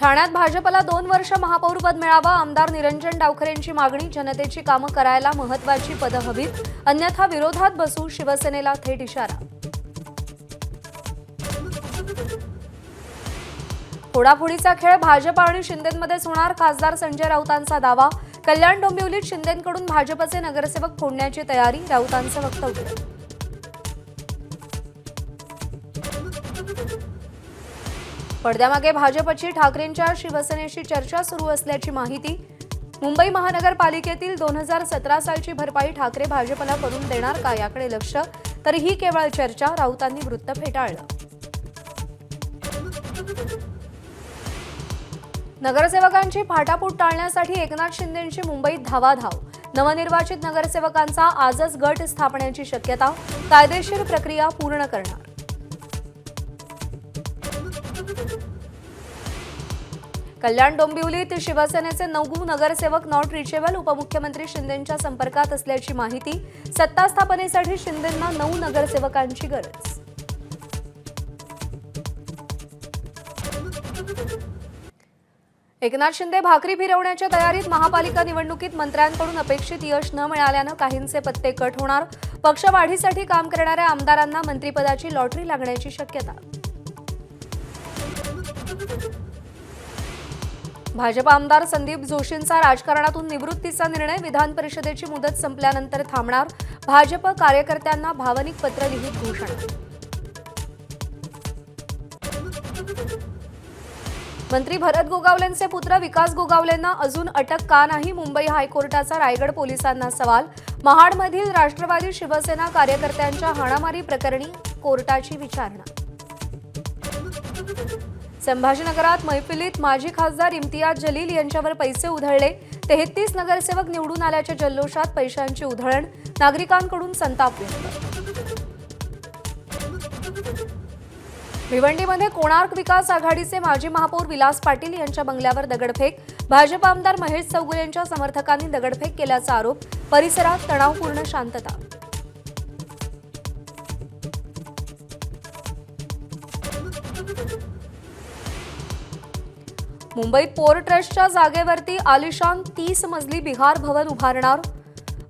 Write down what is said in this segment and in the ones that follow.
ठाण्यात भाजपला 2 वर्ष महापौरपद मिळावं, आमदार निरंजन डावखरेंची मागणी. जनतेची कामं करायला महत्त्वाची पदं हवीत, अन्यथा विरोधात बसू, शिवसेनेला थेट इशारा. फोडाफोडीचा खेळ भाजप आणि शिंदेंमध्येच होणार, खासदार संजय राऊतांचा दावा. कल्याण डोंबिवलीत शिंदेंकडून भाजपचे नगरसेवक फोडण्याची तयारी, राऊतांचं वक्तव्य. पडद्यामागे भाजपची ठाकरेंच्या शिवसेनेशी चर्चा सुरू असल्याची माहिती. मुंबई महानगरपालिकेतील 2017 सालची भरपाई ठाकरे भाजपला करून देणार का, याकडे लक्ष. तर ही केवळ चर्चा, राऊतांनी वृत्त फेटाळलं. नगरसेवकांची फाटाफूट टाळण्यासाठी एकनाथ शिंदेंची मुंबईत धावाधाव. नवनिर्वाचित नगरसेवकांचा आजच गट स्थापण्याची शक्यता, कायदेशीर प्रक्रिया पूर्ण करणार. कल्याण डोंबिवलीत शिवसेनेचे 9 नगरसेवक नॉट रिचेबल, उपमुख्यमंत्री शिंदेंच्या संपर्कात असल्याची माहिती. सत्ता स्थापनेसाठी शिंदेंना 9 नगरसेवकांची गरज. एकनाथ शिंदे भाकरी फिरवण्याच्या तयारीत. महापालिका निवडणुकीत मंत्र्यांकडून अपेक्षित यश न मिळाल्यानं काहींचे पत्ते कट होणार. पक्षवाढीसाठी काम करणाऱ्या आमदारांना मंत्रिपदाची लॉटरी लागण्याची शक्यता. भाजप आमदार संदीप जोशींचा राजकारणातून निवृत्तीचा निर्णय. विधान परिषदेची मुदत संपल्यानंतर थांबणार. भाजप कार्यकर्त्यांना भावनिक पत्र लिहित घोषणा. मंत्री भरत गोगावलेंचे पुत्र विकास गोगावलेंना अजून अटक का नाही, मुंबई हायकोर्टाचा रायगड पोलिसांना सवाल. महाडमधील राष्ट्रवादी शिवसेना कार्यकर्त्यांच्या हाणामारी प्रकरणी कोर्टाची विचारणा. संभाजीनगरात मैफिलीत माजी खासदार इम्तियाज जलील यांच्यावर पैसे उधळले. 33 नगरसेवक निवडून आल्याच्या जल्लोषात पैशांची उधळण, नागरिकांकडून संताप व्यक्त. भिवंडीमध्ये कोणार्क विकास आघाडीचे माजी महापौर विलास पाटील यांच्या बंगल्यावर दगडफेक. भाजप आमदार महेश चौगुलेंच्या समर्थकांनी दगडफेक केल्याचा आरोप. परिसरात तणावपूर्ण शांतता. मुंबईत पोर्ट ट्रस्टच्या जागेवरती आलिशान 30 मजली बिहार भवन उभारणार.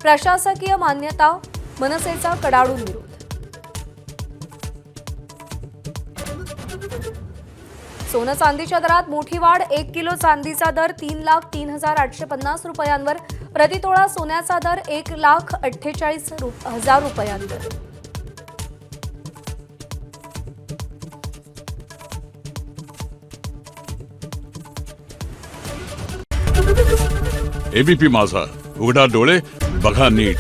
प्रशासकीय मान्यता, मनसेचा कडाडून विरोध. सोनं चांदीच्या दरात मोठी वाढ. 1 किलो चांदीचा दर 3,03,850 रुपयांवर. प्रतितोळा सोन्याचा दर 1,48,000 रुपयांवर. एबीपी माझा, उघडा डोळे बघा नीट.